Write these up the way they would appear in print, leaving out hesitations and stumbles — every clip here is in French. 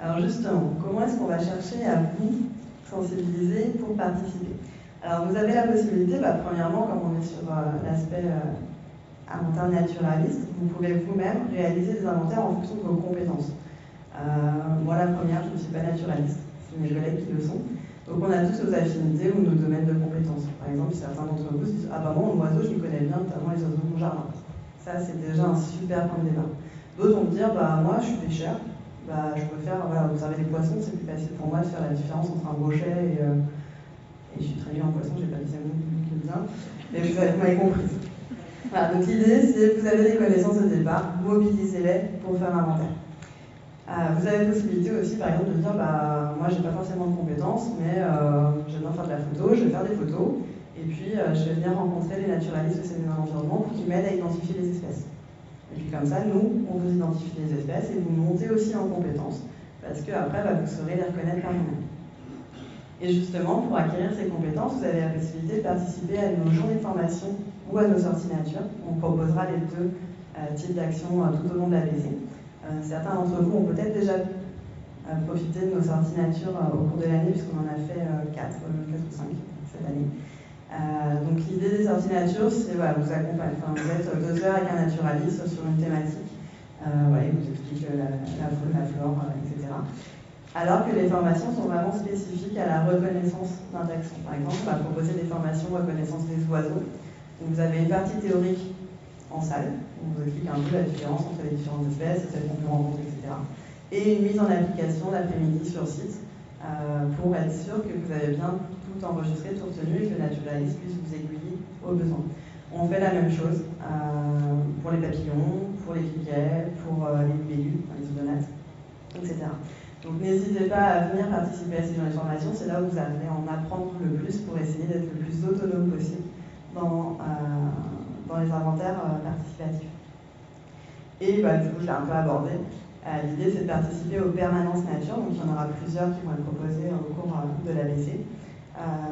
Alors justement, comment est-ce qu'on va chercher à vous sensibiliser pour participer? Alors vous avez la possibilité, premièrement, comme on est sur l'aspect inventaire naturaliste, vous pouvez vous-même réaliser des inventaires en fonction de vos compétences. Moi la première, je ne suis pas naturaliste, c'est mes collègues qui le sont. Donc on a tous nos affinités ou nos domaines de compétences. Par exemple, certains d'entre vous se disent « Ah bah moi, mon oiseau, je m'y connais bien, notamment les oiseaux de mon jardin ». Ça, c'est déjà un super point de départ. D'autres vont me dire « Bah moi, je suis pêcheur, je préfère observer les poissons, c'est plus facile pour moi de faire la différence entre un brochet et je suis très nul en poisson, j'ai pas dit ça bien, mais vous m'avez compris. » Voilà, donc l'idée, c'est que vous avez des connaissances au départ, mobilisez-les pour faire l'inventaire. Vous avez la possibilité aussi, par exemple, de dire moi, j'ai pas forcément de compétences, mais j'aime bien faire de la photo, je vais faire des photos, et puis je vais venir rencontrer les naturalistes de mon environnement pour qu'ils m'aident à identifier les espèces. Et puis comme ça, nous, on vous identifie les espèces et vous montez aussi en compétences, parce qu'après, vous saurez les reconnaître par vous-même. Et justement, pour acquérir ces compétences, vous avez la possibilité de participer à nos journées de formation ou à nos sorties nature. On proposera les deux types d'actions tout au long de la BC. Certains d'entre vous ont peut-être déjà profité de nos sorties nature au cours de l'année, puisqu'on en a fait 4 ou 5 cette année. Donc l'idée des sorties nature, c'est vous accompagner. Vous êtes 2 heures avec un naturaliste sur une thématique. Il vous explique la faune, la flore, etc. Alors que les formations sont vraiment spécifiques à la reconnaissance d'un taxon. Par exemple, on va proposer des formations reconnaissance des oiseaux. Donc vous avez une partie théorique en salle, on vous explique un peu la différence entre les différentes espèces, celles qu'on peut rencontrer, etc. Et une mise en application l'après-midi sur site pour être sûr que vous avez bien tout enregistré, tout retenu et que le naturaliste puisse vous aiguiller au besoin. On fait la même chose pour les papillons, pour les criquets, pour les libellules, les odonates, etc. Donc n'hésitez pas à venir participer à ces journées de formation, c'est là où vous allez en apprendre le plus pour essayer d'être le plus autonome possible dans les inventaires participatifs. Et du coup, je l'ai un peu abordé. L'idée, c'est de participer aux permanences nature, donc il y en aura plusieurs qui vont être proposées au cours de l'ABC.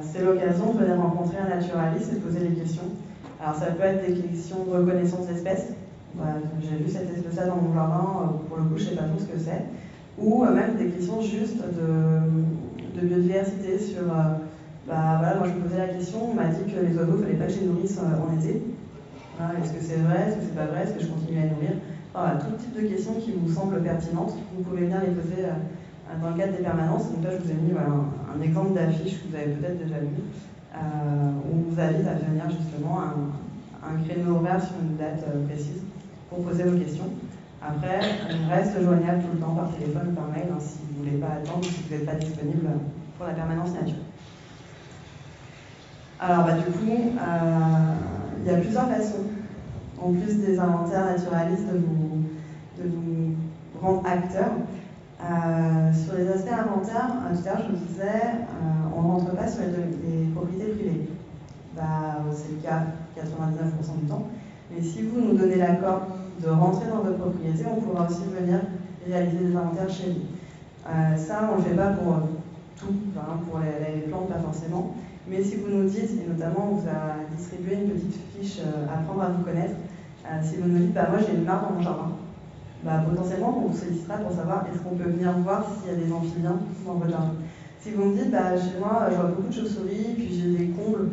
C'est l'occasion de venir rencontrer un naturaliste et de poser des questions. Alors ça peut être des questions de reconnaissance d'espèces. J'ai vu cette espèce-là dans mon jardin, pour le coup, je ne sais pas trop ce que c'est. Ou même des questions juste de biodiversité sur... moi je me posais la question, on m'a dit que les oiseaux, il ne fallait pas que je les nourrisse en été. Est-ce que c'est vrai, est-ce que c'est pas vrai, est-ce que je continue à les nourrir? Tout type de questions qui vous semblent pertinentes, vous pouvez bien les poser dans le cadre des permanences. Donc là, je vous ai mis un exemple d'affiche que vous avez peut-être déjà vu, où on vous invite à venir justement à un créneau horaire sur une date précise pour poser vos questions. Après, on reste joignable tout le temps par téléphone ou par mail si vous ne voulez pas attendre, si vous n'êtes pas disponible pour la permanence nature. Alors du coup, il y a plusieurs façons, en plus des inventaires naturalistes, de vous rendre acteur. Sur les aspects inventaires, tout à l'heure je vous disais, on ne rentre pas sur les propriétés privées. C'est le cas 99% du temps. Mais si vous nous donnez l'accord de rentrer dans votre propriété, on pourra aussi venir réaliser des inventaires chez vous. Ça, on ne le fait pas pour tout, pour les plantes, pas forcément. Mais si vous nous dites, et notamment on vous a distribué une petite fiche apprendre à vous connaître, si vous nous dites, moi j'ai une mare dans mon jardin, potentiellement on vous sollicitera pour savoir est-ce qu'on peut venir voir s'il y a des amphibiens dans votre jardin. Si vous me dites, chez moi je vois beaucoup de chauves-souris, puis j'ai des combles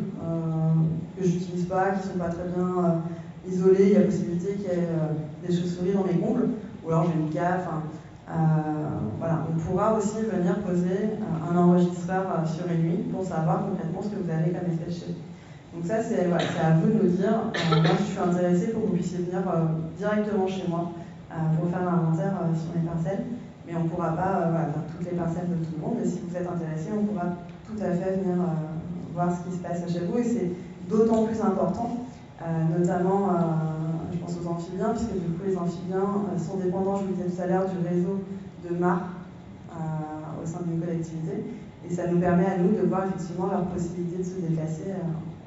que je n'utilise pas, qui ne sont pas très bien isolés, il y a possibilité qu'il y ait des chauves-souris dans mes combles, ou alors j'ai une cave, on pourra aussi venir poser un enregistreur sur une nuit pour savoir concrètement ce que vous avez comme espèce chez vous. Donc ça, c'est à vous de nous dire, moi je suis intéressée pour que vous puissiez venir directement chez moi pour faire l'inventaire sur les parcelles, mais on ne pourra pas faire toutes les parcelles de tout le monde, mais si vous êtes intéressé, on pourra tout à fait venir voir ce qui se passe chez vous, et c'est d'autant plus important, notamment je pense aux amphibiens, puisque du coup les amphibiens sont dépendants, je vous disais tout à l'heure, du réseau de mares au sein d'une collectivité, et ça nous permet à nous de voir effectivement leur possibilité de se déplacer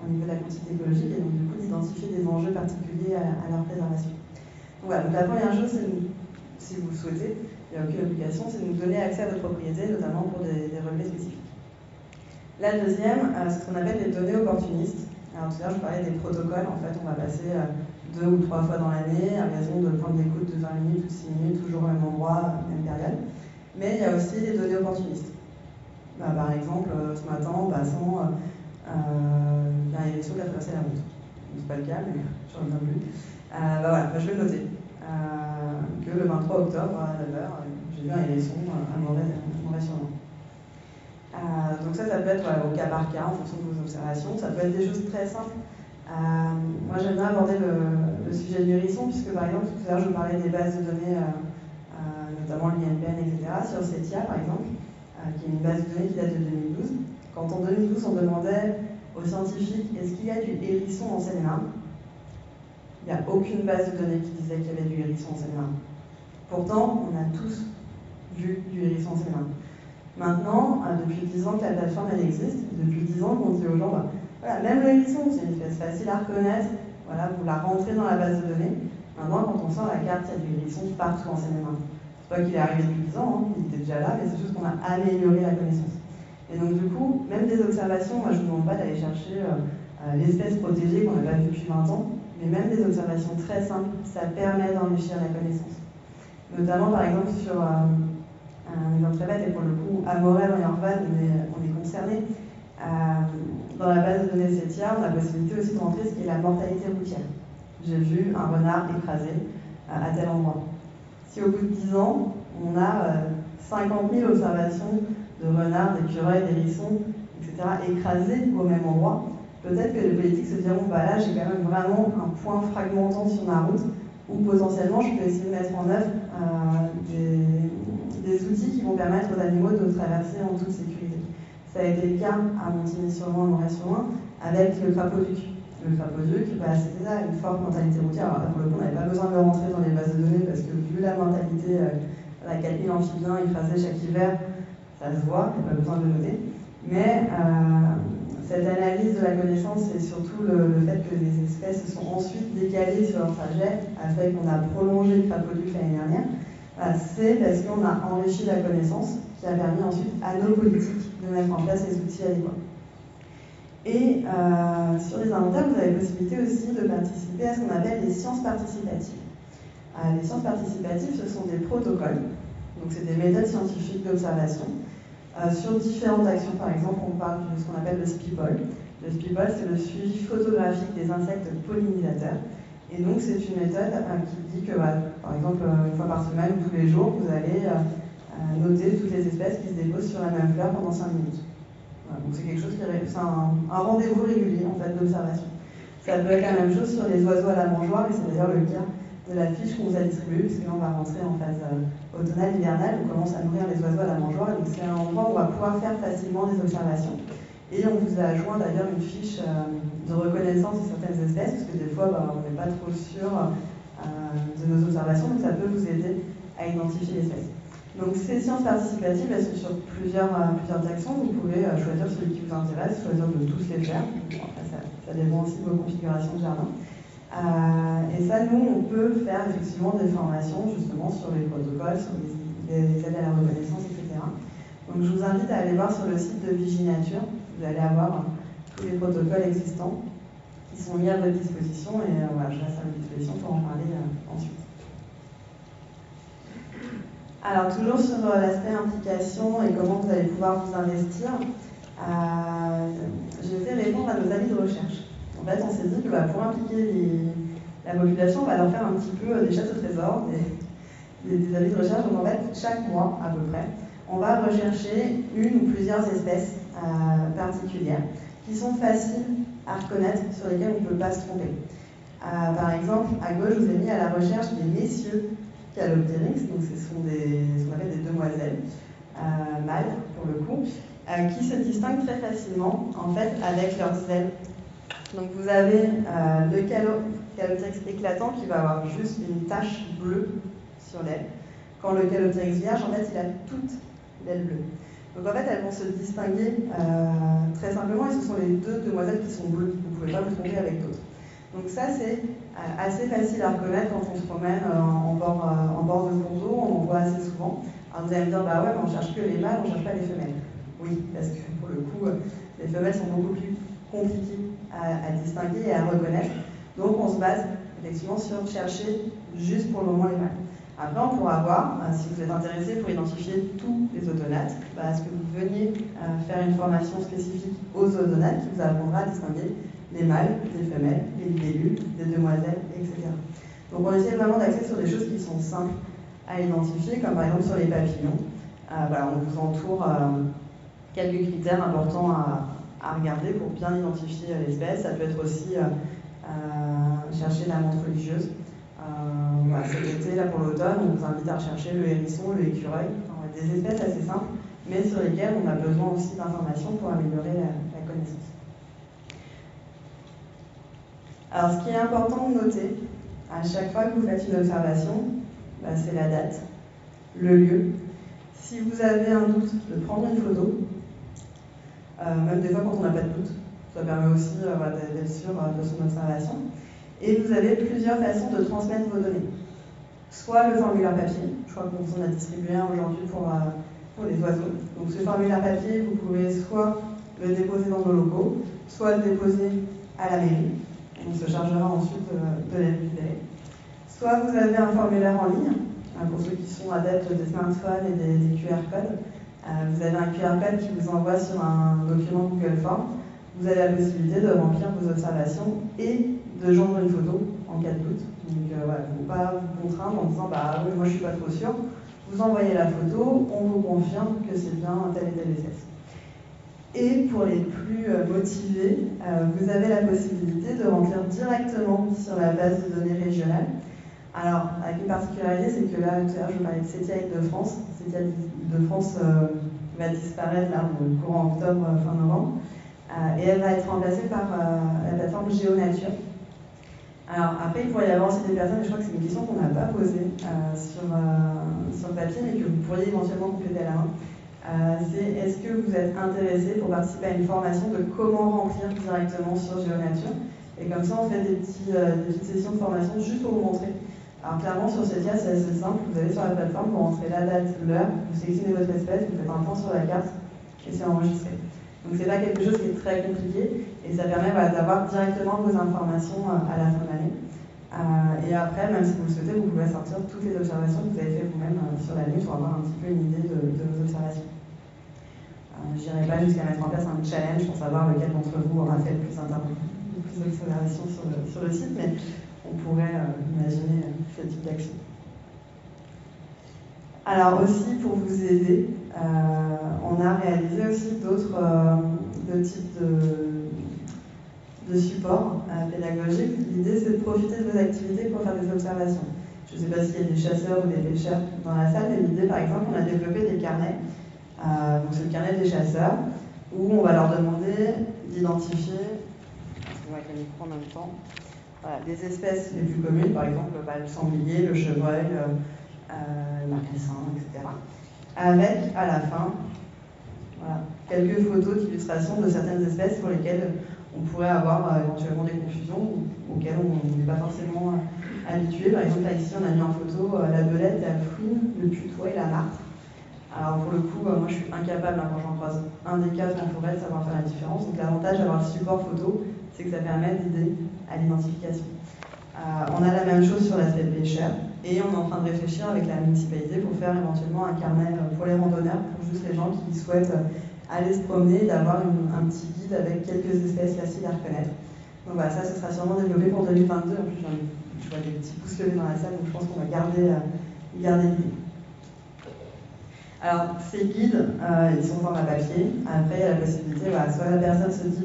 au niveau de la quantité écologique, et donc du coup d'identifier des enjeux particuliers à leur préservation. Donc la première chose, c'est si vous le souhaitez, il n'y a aucune obligation, c'est de nous donner accès à votre propriété, notamment pour des relevés spécifiques. La deuxième, c'est ce qu'on appelle les données opportunistes. Alors tout à l'heure, je parlais des protocoles. En fait, on va passer 2 ou 3 fois dans l'année à raison de points d'écoute de 20 minutes ou 6 minutes, toujours au même endroit, même période. Mais il y a aussi des données opportunistes. Par exemple, ce matin, en passant, il y a un hérisson qui a traversé la route. C'est pas le cas, mais j'en ai bien vu. Voilà, je vais le noter. Que le 23 octobre à 9h, j'ai vu un hérisson à Moret-sur-Loing. Donc ça peut être au cas par cas, en fonction de vos observations. Ça peut être des choses très simples. Moi, j'aime bien aborder le sujet du hérisson, puisque par exemple, tout à l'heure, je vous parlais des bases de données, notamment l'INPN, etc., sur CETIA, par exemple, qui est une base de données qui date de 2012. Quand en 2012, on demandait aux scientifiques est-ce qu'il y a du hérisson en Seine-et-Marne, il n'y a aucune base de données qui disait qu'il y avait du hérisson en Seine-et-Marne. Pourtant, on a tous vu du hérisson en Seine-et-Marne. Maintenant, depuis 10 ans que la plateforme elle existe, depuis 10 ans qu'on dit aux gens, voilà, même le hérisson, c'est une espèce facile à reconnaître, voilà, vous la rentrez dans la base de données. Maintenant, quand on sort la carte, il y a du hérisson partout en Seine-et-Marne. C'est pas qu'il est arrivé depuis 10 ans, hein, il était déjà là, mais c'est juste qu'on a amélioré la connaissance. Et donc du coup, même des observations, moi je ne vous demande pas d'aller chercher l'espèce protégée qu'on n'a pas vue depuis 20 ans, mais même des observations très simples, ça permet d'enrichir la connaissance. Notamment par exemple sur un exemple très bête, et pour le coup, à Morel en Yorval, on est concerné. Dans la base de données CETIA, on a la possibilité aussi de rentrer ce qui est la mortalité routière. J'ai vu un renard écrasé à tel endroit. Si au bout de 10 ans, on a 50 000 observations de renards, d'écureuils, d'hérissons, etc., écrasés au même endroit, peut-être que les politiques se diront là, j'ai quand même vraiment un point fragmentant sur ma route où potentiellement je peux essayer de mettre en œuvre des outils qui vont permettre aux animaux de traverser en toute sécurité. Ça a été le cas à Montigny-sur-Loing, Moret-sur-Loing, avec le crapaud-duc. Le crapaud-duc, c'était ça, une forte mortalité routière. Alors, pour le coup, on n'avait pas besoin de le rentrer dans les bases de données parce que vu la mortalité, 4000 amphibiens écrasés chaque hiver, ça se voit, il n'y a pas besoin de le noter. Mais cette analyse de la connaissance et surtout le fait que les espèces se sont ensuite décalées sur leur trajet a fait qu'on a prolongé le crapaud-duc l'année dernière. C'est parce qu'on a enrichi la connaissance qui a permis ensuite à nos politiques de mettre en place les outils adéquats. Et sur les inventaires, vous avez la possibilité aussi de participer à ce qu'on appelle les sciences participatives. Les sciences participatives, ce sont des protocoles, donc c'est des méthodes scientifiques d'observation sur différentes actions. Par exemple, on parle de ce qu'on appelle le SPIPOL. Le SPIPOL, c'est le suivi photographique des insectes pollinisateurs. Et donc, c'est une méthode qui dit que, par exemple, une fois par semaine ou tous les jours, vous allez noter toutes les espèces qui se déposent sur la même fleur pendant 5 minutes. Voilà, donc, c'est quelque chose c'est un rendez-vous régulier, en fait, d'observation. Ça peut être la même chose sur les oiseaux à la mangeoire, et c'est d'ailleurs le cas de la fiche qu'on vous a distribuée, puisque là, on va rentrer en phase automnale, hivernale, on commence à nourrir les oiseaux à la mangeoire, donc c'est un endroit où on va pouvoir faire facilement des observations. Et on vous a joint d'ailleurs une fiche de reconnaissance de certaines espèces, parce que des fois, on n'est pas trop sûr de nos observations, donc ça peut vous aider à identifier l'espèce. Donc ces sciences participatives, elles sont sur plusieurs actions. Vous pouvez choisir celui qui vous intéresse, choisir de tous les faire. Bon, après, ça dépend aussi de vos configurations de jardin. Et ça, nous, on peut faire effectivement des formations justement sur les protocoles, sur les aides à la reconnaissance, etc. Donc je vous invite à aller voir sur le site de Viginature. Vous allez avoir tous les protocoles existants qui sont mis à votre disposition et voilà, je reste à votre disposition pour en parler ensuite. Alors toujours sur l'aspect implication et comment vous allez pouvoir vous investir, j'ai fait répondre à nos avis de recherche. En fait, on s'est dit que pour impliquer la population, on va leur faire un petit peu des chasses au trésor, des avis de recherche. Donc en fait, chaque mois à peu près, on va rechercher une ou plusieurs espèces particulières qui sont faciles à reconnaître, sur lesquelles on ne peut pas se tromper. Par exemple, à gauche, je vous ai mis à la recherche des messieurs Calopteryx, donc ce sont ce qu'on appelle des demoiselles, mâles pour le coup, qui se distinguent très facilement en fait avec leurs ailes. Donc vous avez le Calopteryx éclatant qui va avoir juste une tache bleue sur l'aile, quand le Calopteryx vierge, en fait, il a toute l'aile bleue. Donc en fait, elles vont se distinguer très simplement, et ce sont les deux demoiselles qui sont bleues. Vous ne pouvez pas vous tromper avec d'autres. Donc ça, c'est assez facile à reconnaître quand on se promène en bord de cours d'eau, on en voit assez souvent. Alors vous allez me dire, bah ouais, mais on ne cherche que les mâles, on ne cherche pas les femelles. Oui, parce que pour le coup, les femelles sont beaucoup plus compliquées à distinguer et à reconnaître. Donc on se base effectivement sur chercher juste pour le moment les mâles. Après, on pourra voir, si vous êtes intéressé pour identifier tous les odonates, à ce que vous veniez faire une formation spécifique aux odonates qui vous apprendra à distinguer les mâles, des femelles, les libellules, des demoiselles, etc. Donc on essaie vraiment d'axer sur des choses qui sont simples à identifier, comme par exemple sur les papillons. Voilà, on vous entoure quelques critères importants à regarder pour bien identifier l'espèce. Ça peut être aussi chercher la menthe religieuse. Cet été, là pour l'automne, on vous invite à rechercher le hérisson, le écureuil, des espèces assez simples, mais sur lesquelles on a besoin aussi d'informations pour améliorer la connaissance. Alors, ce qui est important de noter, à chaque fois que vous faites une observation, c'est la date, le lieu. Si vous avez un doute, de prendre une photo, même des fois quand on n'a pas de doute, ça permet aussi d'être sûr de son observation. Et vous avez plusieurs façons de transmettre vos données. Soit le formulaire papier, je crois qu'on en a distribué un aujourd'hui pour les oiseaux. Donc ce formulaire papier, vous pouvez soit le déposer dans nos locaux, soit le déposer à la mairie. On se chargera ensuite de les récupérer. Soit vous avez un formulaire en ligne, pour ceux qui sont adeptes des smartphones et des QR codes. Vous avez un QR code qui vous envoie sur un document Google Form. Vous avez la possibilité de remplir vos observations et de joindre une photo en cas de doute. Donc voilà, il ne faut pas vous contraindre en disant oui, moi je ne suis pas trop sûr. Vous envoyez la photo, on vous confirme que c'est bien telle et telle espèce. Et pour les plus motivés, vous avez la possibilité de remplir directement sur la base de données régionale. Alors, avec une particularité, c'est que là, tout à l'heure, je vous parlais de CETIA Île-de-France. CETIA Île-de-France va disparaître là, au courant octobre, fin novembre. Et elle va être remplacée par la plateforme GeoNature. Alors, après, il pourrait y avoir aussi des personnes, et je crois que c'est une question qu'on n'a pas posée sur le papier, mais que vous pourriez éventuellement compléter à la main. C'est est-ce que vous êtes intéressé pour participer à une formation de comment remplir directement sur GeoNature? Et comme ça, on fait des petites sessions de formation juste pour vous montrer. Alors clairement, sur CETIA, c'est assez simple. Vous allez sur la plateforme, vous rentrez la date, l'heure, vous sélectionnez votre espèce, vous faites un point sur la carte et c'est enregistré. Donc c'est pas quelque chose qui est très compliqué et ça permet d'avoir directement vos informations à la fin de l'année. Et après, même si vous le souhaitez, vous pouvez sortir toutes les observations que vous avez faites vous-même sur la nuit pour avoir un petit peu une idée de vos observations. Je n'irai pas jusqu'à mettre en place un challenge pour savoir lequel d'entre vous aura fait le plus d'observations sur le site, mais on pourrait imaginer ce type d'action. Alors aussi, pour vous aider, on a réalisé aussi d'autres types de supports pédagogiques. L'idée, c'est de profiter de vos activités pour faire des observations. Je ne sais pas s'il y a des chasseurs ou des pêcheurs dans la salle, mais l'idée, par exemple, on a développé des carnets. Donc c'est le carnet des chasseurs, où on va leur demander d'identifier, avec le micro en même temps, les espèces les plus communes, par exemple le sanglier, le chevreuil, le marcassin, etc. Avec, à la fin, quelques photos d'illustration de certaines espèces pour lesquelles on pourrait avoir éventuellement des confusions auxquelles on n'est pas forcément habitué. Par exemple, là ici, on a mis en photo la belette, la fouine, le putois et la martre. Alors pour le coup, moi je suis incapable, quand j'en croise un des cas en forêt, de savoir faire la différence. Donc l'avantage d'avoir le support photo, c'est que ça permet d'aider à l'identification. On a la même chose sur l'aspect pêcheur et on est en train de réfléchir avec la municipalité pour faire éventuellement un carnet pour les randonneurs, pour juste les gens qui souhaitent aller se promener et d'avoir un petit guide avec quelques espèces faciles à reconnaître. Donc voilà, ça ce sera sûrement développé pour 2022. En plus, je vois des petits pouces levés dans la salle, donc je pense qu'on va garder l'idée. Alors, ces guides, ils sont en format papier. Après, il y a la possibilité, soit la personne se dit,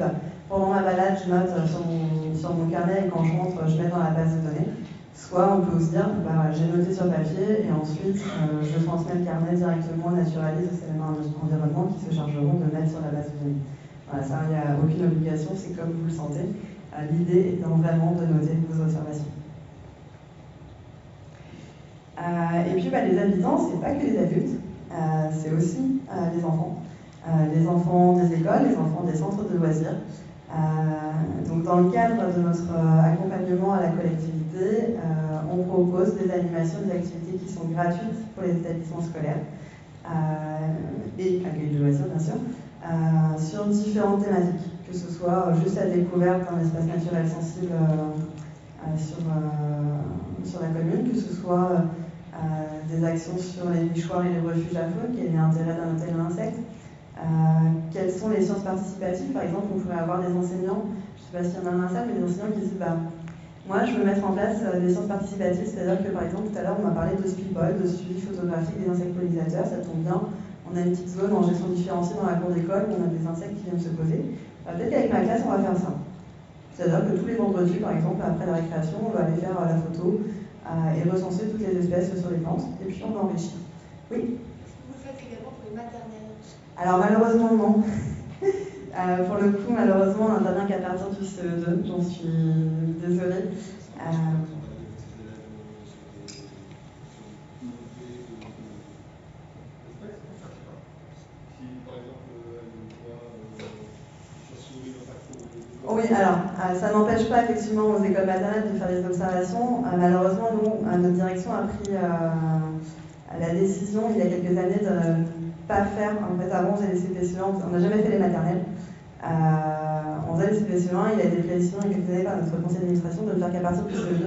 pendant ma balade, je note sur mon carnet et quand je rentre, je mets dans la base de données. Soit on peut aussi dire, j'ai noté sur papier et ensuite, je transmets le carnet directement au naturaliste et éléments environnement qui se chargeront de mettre sur la base de données. Voilà, ça, il n'y a aucune obligation, c'est comme vous le sentez. L'idée étant vraiment de noter vos observations. Et puis, les habitants, c'est pas que les adultes. C'est aussi les enfants des écoles, les enfants des centres de loisirs. Donc dans le cadre de notre accompagnement à la collectivité, on propose des animations, des activités qui sont gratuites pour les établissements scolaires et accueil de loisirs bien sûr, sur différentes thématiques, que ce soit juste la découverte d'un espace naturel sensible sur la commune, que ce soit des actions sur les nichoirs et les refuges à faune, quel est l'intérêt d'un tel insecte, quelles sont les sciences participatives. Par exemple, on pourrait avoir des enseignants, je ne sais pas s'il y en a un seul, mais des enseignants qui disent moi je veux mettre en place des sciences participatives, c'est-à-dire que par exemple tout à l'heure on m'a parlé de Speedball, de suivi photographique des insectes pollinisateurs, ça tombe bien, on a une petite zone en gestion différenciée dans la cour d'école où on a des insectes qui viennent se poser. Peut-être qu'avec ma classe on va faire ça. C'est-à-dire que tous les vendredis, par exemple, après la récréation, on va aller faire la photo et recenser toutes les espèces sur les plantes, et puis on va enrichir. Oui. Est-ce que vous le faites également pour les maternelles? Alors malheureusement non. Pour le coup, malheureusement, on n'intervient qu'à partir du CE2, j'en suis désolée. Oui, alors, ça n'empêche pas effectivement aux écoles maternelles de faire des observations. Malheureusement, nous, notre direction a pris la décision il y a quelques années de ne pas faire. En fait, avant, on faisait les CPCE1, on n'a jamais fait les maternelles. On faisait les CPCE1, il y a des précisions il y a quelques années par notre conseil d'administration de ne faire qu'à partir du CE2.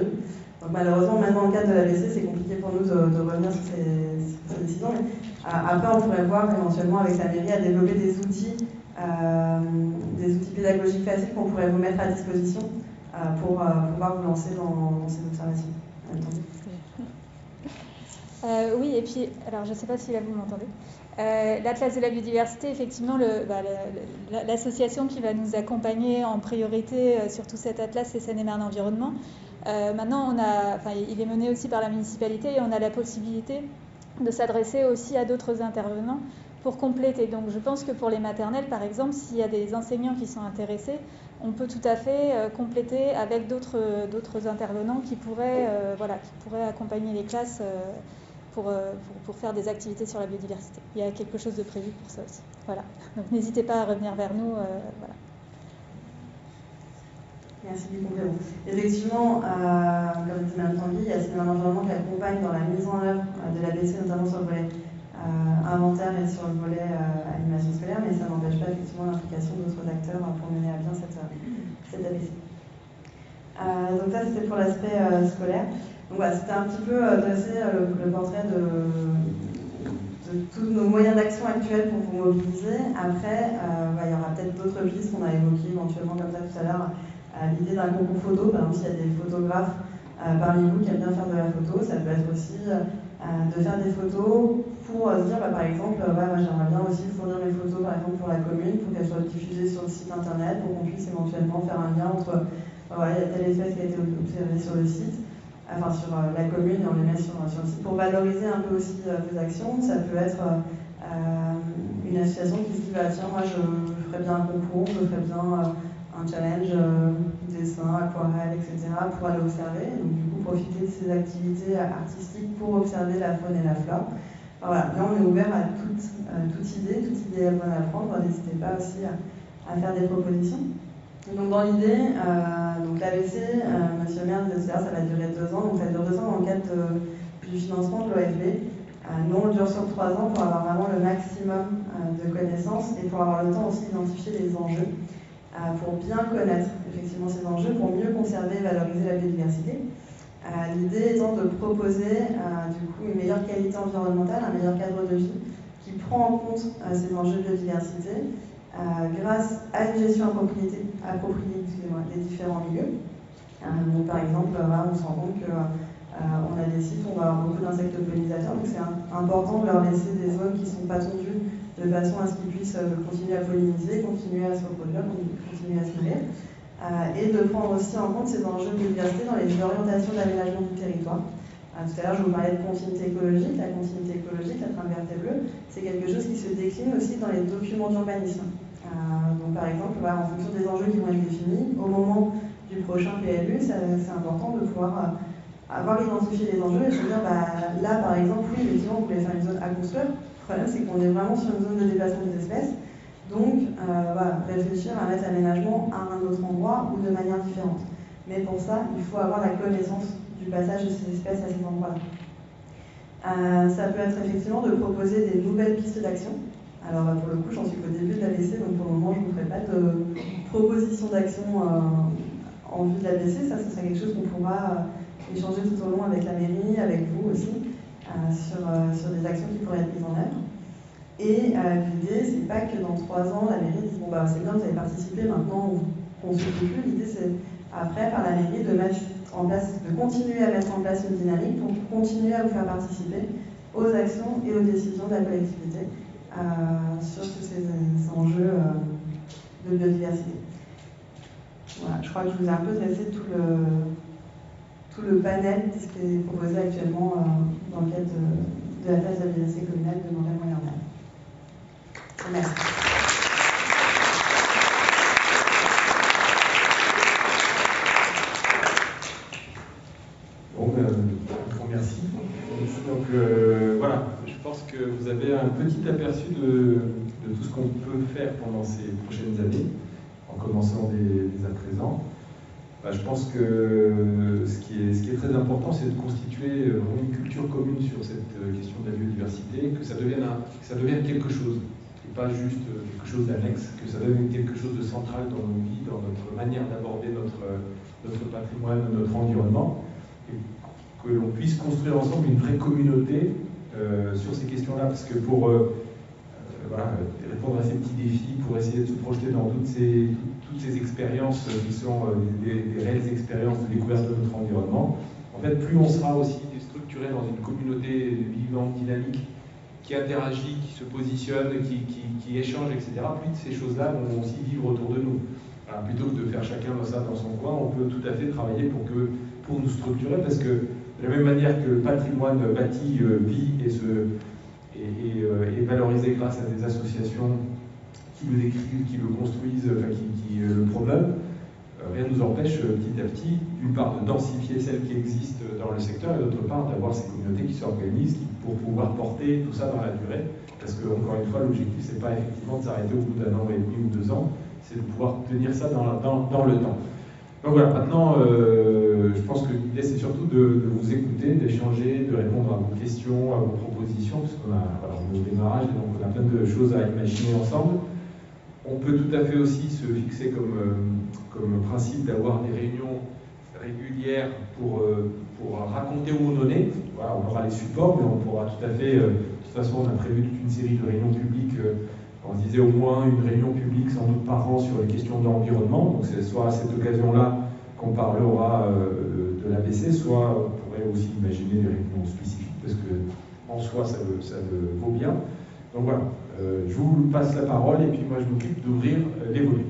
Donc malheureusement, même dans le cadre de l'ABC, c'est compliqué pour nous de revenir sur ces décisions. Mais, après, on pourrait voir éventuellement avec la mairie à développer des outils pédagogiques faciles qu'on pourrait vous mettre à disposition pour pouvoir vous lancer dans ces observations. Oui, et puis, alors je ne sais pas si là vous m'entendez. L'Atlas de la biodiversité, effectivement, l'association qui va nous accompagner en priorité sur tout cet atlas, c'est Seine-et-Marne Environnement. Maintenant, il est mené aussi par la municipalité et on a la possibilité de s'adresser aussi à d'autres intervenants pour compléter. Donc je pense que pour les maternelles, par exemple, s'il y a des enseignants qui sont intéressés, on peut tout à fait compléter avec d'autres intervenants qui pourraient accompagner les classes pour faire des activités sur la biodiversité. Il y a quelque chose de prévu pour ça aussi. Voilà. Donc n'hésitez pas à revenir vers nous. Voilà. Merci du complément. Effectivement, comme dit Mme Tanguy, il y a Seine-et-Marne Environnement qui accompagne dans la mise en œuvre de l'ABC, notamment sur le volet inventaire et sur le volet animation scolaire, mais ça n'empêche pas effectivement l'implication d'autres acteurs pour mener à bien cette ABC. Donc ça, c'était pour l'aspect scolaire. Donc voilà, c'était un petit peu dresser le portrait de tous nos moyens d'action actuels pour vous mobiliser. Après, il y aura peut-être d'autres pistes qu'on a évoquées éventuellement comme ça tout à l'heure. L'idée d'un concours photo, par exemple, s'il y a des photographes parmi vous qui aiment bien faire de la photo, ça peut être aussi de faire des photos pour se dire, par exemple, moi j'aimerais bien aussi fournir mes photos, par exemple, pour la commune, pour qu'elles soient diffusées sur le site internet, pour qu'on puisse éventuellement faire un lien entre, il y a telle espèce qui a été observée sur le site, sur la commune, et on les met sur le site, pour valoriser un peu aussi vos actions. Ça peut être une association qui se dit, tiens, moi je ferais bien un concours, je ferais bien un challenge, dessin, aquarelle, etc., pour aller observer. Donc, du coup, profiter de ces activités artistiques pour observer la faune et la flore. Voilà, là, on est ouvert à toute idée est bonne à prendre. N'hésitez pas aussi à faire des propositions. Donc, dans l'idée, l'ABC, monsieur le maire, ça va durer 2 ans. Donc, ça dure 2 ans dans le cadre du financement de l'OFB. Nous, on le dure sur 3 ans pour avoir vraiment le maximum de connaissances et pour avoir le temps aussi d'identifier les enjeux. Pour bien connaître effectivement ces enjeux, pour mieux conserver et valoriser la biodiversité. L'idée étant de proposer du coup une meilleure qualité environnementale, un meilleur cadre de vie qui prend en compte ces enjeux de biodiversité grâce à une gestion appropriée des différents milieux. Donc, par exemple, on se rend compte qu'on a des sites où on va avoir beaucoup d'insectes pollinisateurs, donc c'est important de leur laisser des zones qui ne sont pas tendues de façon à ce qu'ils puissent continuer à polliniser, continuer à se reproduire, continuer à se nourrir, et de prendre aussi en compte ces enjeux de biodiversité dans les orientations d'aménagement du territoire. Tout à l'heure, je vous parlais de continuité écologique. La continuité écologique, la trame verte et bleue, c'est quelque chose qui se décline aussi dans les documents d'urbanisme. Donc, par exemple, en fonction des enjeux qui vont être définis, au moment du prochain PLU, c'est important de pouvoir avoir identifié les enjeux et se dire, là, par exemple, oui, effectivement, vous voulez faire une zone à construire. Le problème, c'est qu'on est vraiment sur une zone de déplacement des espèces. Donc, réfléchir à mettre l'aménagement à un autre endroit ou de manière différente. Mais pour ça, il faut avoir la connaissance du passage de ces espèces à ces endroits-là. Ça peut être effectivement de proposer des nouvelles pistes d'action. Alors, pour le coup, j'en suis qu'au début de l'ABC, donc pour le moment, je ne vous ferai pas de proposition d'action en vue de l'ABC. Ça serait quelque chose qu'on pourra échanger tout au long avec la mairie, avec vous aussi. sur des actions qui pourraient être mises en œuvre. Et l'idée, c'est pas que dans 3 ans, la mairie dise bon bah c'est bien, vous avez participé, maintenant on ne se fait plus. L'idée, c'est après par la mairie de mettre en place, de continuer à mettre en place une dynamique pour continuer à vous faire participer aux actions et aux décisions de la collectivité sur tous ces enjeux de biodiversité. Voilà, je crois que je vous ai un peu dressé tout le panel de ce qui est proposé actuellement dans le cadre de la place de la biodiversité communale de Montréal-Montréal. Merci. Bon, merci. Donc voilà, je pense que vous avez un petit aperçu de tout ce qu'on peut faire pendant ces prochaines années, en commençant dès à présent. Je pense que ce qui est très important, c'est de constituer une culture commune sur cette question de la biodiversité, que ça devienne quelque chose, et pas juste quelque chose d'annexe, que ça devienne quelque chose de central dans nos vies, dans notre manière d'aborder notre patrimoine, notre environnement, et que l'on puisse construire ensemble une vraie communauté sur ces questions-là, parce que pour répondre à ces petits défis, pour essayer de se projeter dans toutes ces expériences qui sont des réelles expériences de découverte de notre environnement, en fait, plus on sera aussi structuré dans une communauté vivante, dynamique, qui interagit, qui se positionne, qui échange, etc., plus de ces choses-là vont aussi vivre autour de nous. Alors, plutôt que de faire chacun ça dans son coin, on peut tout à fait travailler pour nous structurer, parce que de la même manière que le patrimoine bâti vit et valorisé grâce à des associations qui le décrivent, qui le construisent, qui le promeuvent, rien ne nous empêche petit à petit, d'une part, de densifier celles qui existent dans le secteur, et d'autre part, d'avoir ces communautés qui s'organisent pour pouvoir porter tout ça dans la durée. Parce que, encore une fois, l'objectif, c'est pas effectivement de s'arrêter au bout d'un an et demi ou 2 ans, c'est de pouvoir tenir ça dans le temps. Donc voilà, maintenant, je pense que l'idée, c'est surtout de vous écouter, d'échanger, de répondre à vos questions, à vos propositions, parce qu'on est au démarrage, donc on a plein de choses à imaginer ensemble. On peut tout à fait aussi se fixer comme principe d'avoir des réunions régulières pour raconter où on en est. Voilà, on aura les supports, mais on pourra tout à fait... de toute façon, on a prévu toute une série de réunions publiques. On se disait au moins une réunion publique sans doute par an sur les questions de l'environnement. Donc c'est soit à cette occasion-là qu'on parlera de l'ABC, soit on pourrait aussi imaginer des réunions spécifiques, parce que en soi, ça le vaut bien. Donc voilà, je vous passe la parole et puis moi je m'occupe d'ouvrir les volets.